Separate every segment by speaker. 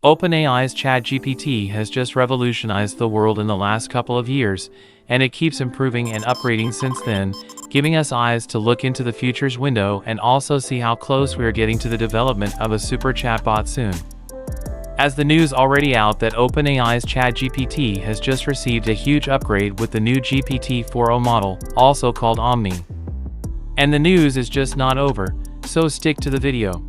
Speaker 1: OpenAI's ChatGPT has just revolutionized the world in the last couple of years, and it keeps improving and upgrading since then, giving us eyes to look into the future's window and also see how close we are getting to the development of a super chatbot soon. As the news already out that OpenAI's ChatGPT has just received a huge upgrade with the new GPT-4o model, also called OMG. And the news is just not over, so stick to the video.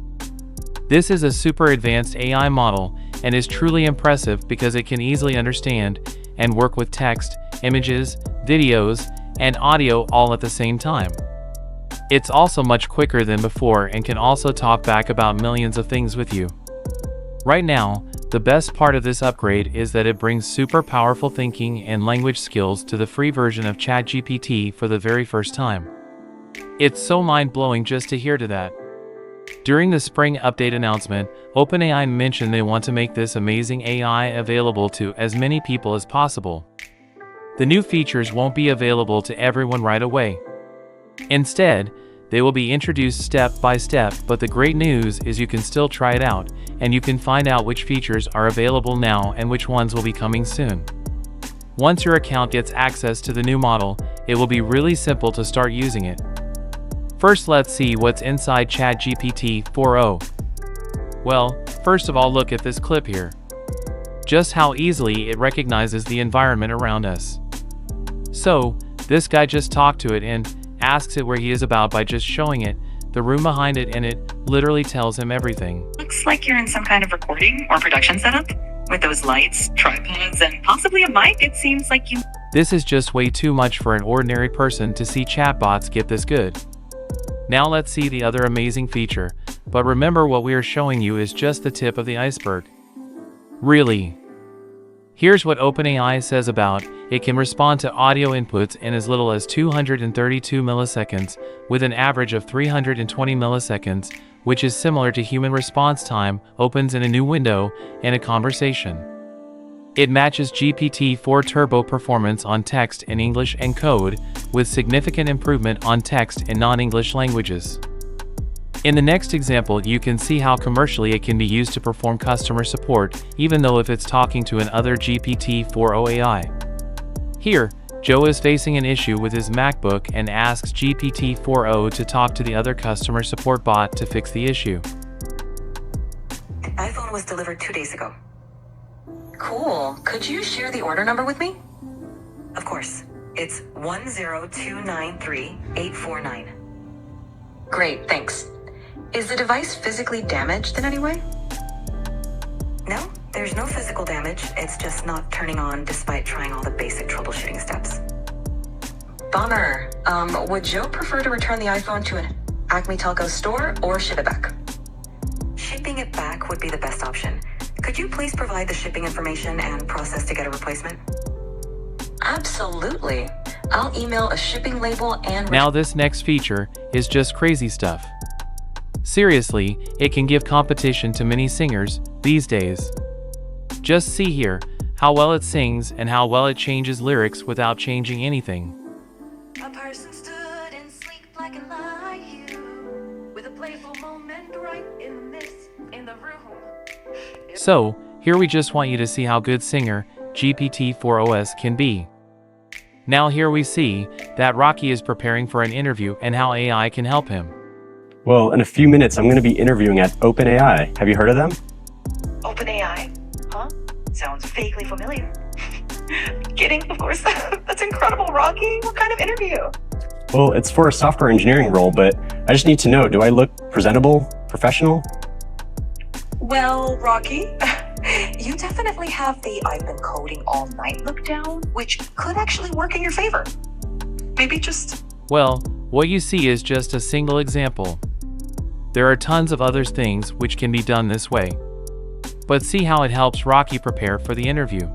Speaker 1: This is a super advanced AI model and is truly impressive because it can easily understand and work with text, images, videos, and audio all at the same time. It's also much quicker than before and can also talk back about millions of things with you. Right now, the best part of this upgrade is that it brings super powerful thinking and language skills to the free version of ChatGPT for the very first time. It's so mind-blowing just to hear to that. During the spring update announcement, OpenAI mentioned they want to make this amazing AI available to as many people as possible. The new features won't be available to everyone right away. Instead, they will be introduced step by step, but the great news is you can still try it out, and you can find out which features are available now and which ones will be coming soon. Once your account gets access to the new model, it will be really simple to start using it. First, let's see what's inside ChatGPT 4o. Well, first of all, look at this clip here. Just how easily it recognizes the environment around us. So, this guy just talked to it and asks it where he is about by just showing it the room behind it, and it literally tells him everything.
Speaker 2: Looks like you're in some kind of recording or production setup. With those lights, tripods, and possibly a mic, it seems like you...
Speaker 1: This is just way too much for an ordinary person to see chatbots get this good. Now let's see the other amazing feature, but remember what we are showing you is just the tip of the iceberg. Really? Here's what OpenAI says about it: can respond to audio inputs in as little as 232 milliseconds, with an average of 320 milliseconds, which is similar to human response time, opens in a new window, in a conversation. It matches GPT-4 Turbo performance on text in English and code, with significant improvement on text in non-English languages. In the next example, you can see how commercially it can be used to perform customer support, even though if it's talking to an other GPT-4o AI. Here, Joe is facing an issue with his MacBook and asks GPT-4o to talk to the other customer support bot to fix the issue.
Speaker 3: The iPhone was delivered 2 days ago. Cool. Could you share the order number with me? Of course. It's 10293-849. Great, thanks. Is the device physically damaged in any way? No, there's no physical damage. It's just not turning on despite trying all the basic troubleshooting steps. Bummer. Would Joe prefer to return the iPhone to an Acme Telco store or ship it back? Shipping it back would be the best option. Could you please provide the shipping information and process to get a replacement? Absolutely. I'll email a shipping label and...
Speaker 1: Now this next feature is just crazy stuff. Seriously, it can give competition to many singers these days. Just see here how well it sings and how well it changes lyrics without changing anything.
Speaker 4: A person stood in sleek black and light hue, with a playful moment right in the midst in the room.
Speaker 1: So, here we just want you to see how good singer GPT-4os can be. Now here we see that Rocky is preparing for an interview and how AI can help him.
Speaker 5: Well, in a few minutes, I'm going to be interviewing at OpenAI. Have you heard of them?
Speaker 2: OpenAI? Huh? Sounds vaguely familiar. Kidding, of course. That's incredible, Rocky. What kind of interview?
Speaker 5: Well, it's for a software engineering role, but I just need to know, do I look presentable, professional?
Speaker 2: Well, Rocky, you definitely have the "I've been coding all night" look down, which could actually work in your favor. Maybe just...
Speaker 1: Well, what you see is just a single example. There are tons of other things which can be done this way. But see how it helps Rocky prepare for the interview.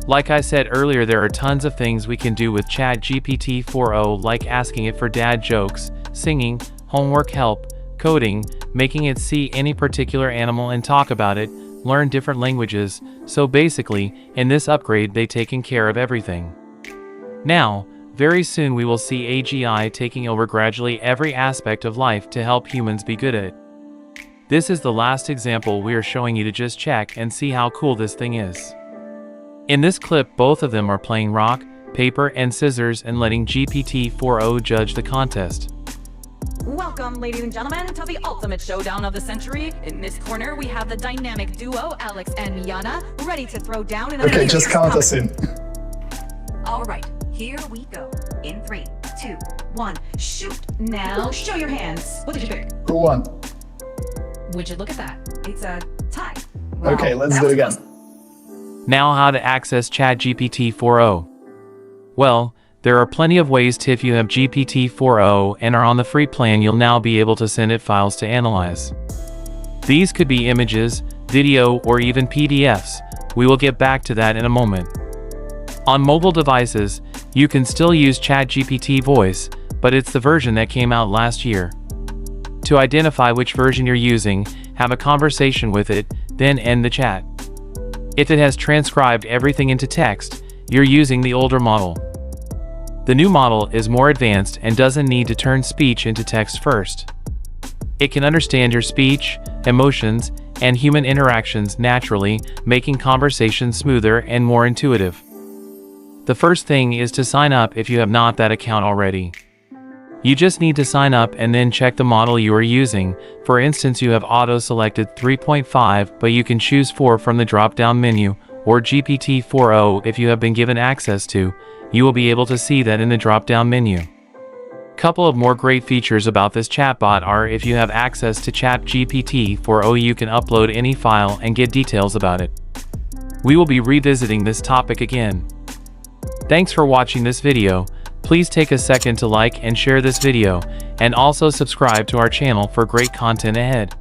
Speaker 1: Like I said earlier, there are tons of things we can do with ChatGPT-4o, like asking it for dad jokes, singing, homework help, coding, making it see any particular animal and talk about it, learn different languages. So basically, in this upgrade they've taken care of everything. Now, very soon we will see AGI taking over gradually every aspect of life to help humans be good at it. This is the last example we are showing you to just check and see how cool this thing is. In this clip, both of them are playing rock, paper, and scissors and letting GPT-4o judge the contest.
Speaker 6: Welcome, ladies and gentlemen, to the ultimate showdown of the century. In this corner, we have the dynamic duo, Alex and Miana, ready to throw down in a
Speaker 7: Okay, just count us in.
Speaker 6: All right, here we go. In 3, 2, 1, shoot. Now, show your hands. What did you pick?
Speaker 7: Who won?
Speaker 6: Would you look at that? It's a tie. Wow,
Speaker 7: Okay, let's
Speaker 6: that
Speaker 7: do it
Speaker 6: was
Speaker 7: again.
Speaker 1: Now, how to access ChatGPT-4o. Well, there are plenty of ways to. If you have GPT-4o and are on the free plan, you'll now be able to send it files to analyze. These could be images, video, or even PDFs. We will get back to that in a moment. On mobile devices, you can still use ChatGPT Voice, but it's the version that came out last year. To identify which version you're using, have a conversation with it, then end the chat. If it has transcribed everything into text, you're using the older model. The new model is more advanced and doesn't need to turn speech into text first. It can understand your speech, emotions, and human interactions naturally, making conversations smoother and more intuitive. The first thing is to sign up if you have not that account already. You just need to sign up and then check the model you are using. For instance, you have auto-selected 3.5, but you can choose 4 from the drop-down menu, or GPT-4o if you have been given access to. You will be able to see that in the drop-down menu. Couple of more great features about this chatbot are: if you have access to ChatGPT-4o, you can upload any file and get details about it. We will be revisiting this topic again. Thanks for watching this video. Please take a second to like and share this video, and also subscribe to our channel for great content ahead.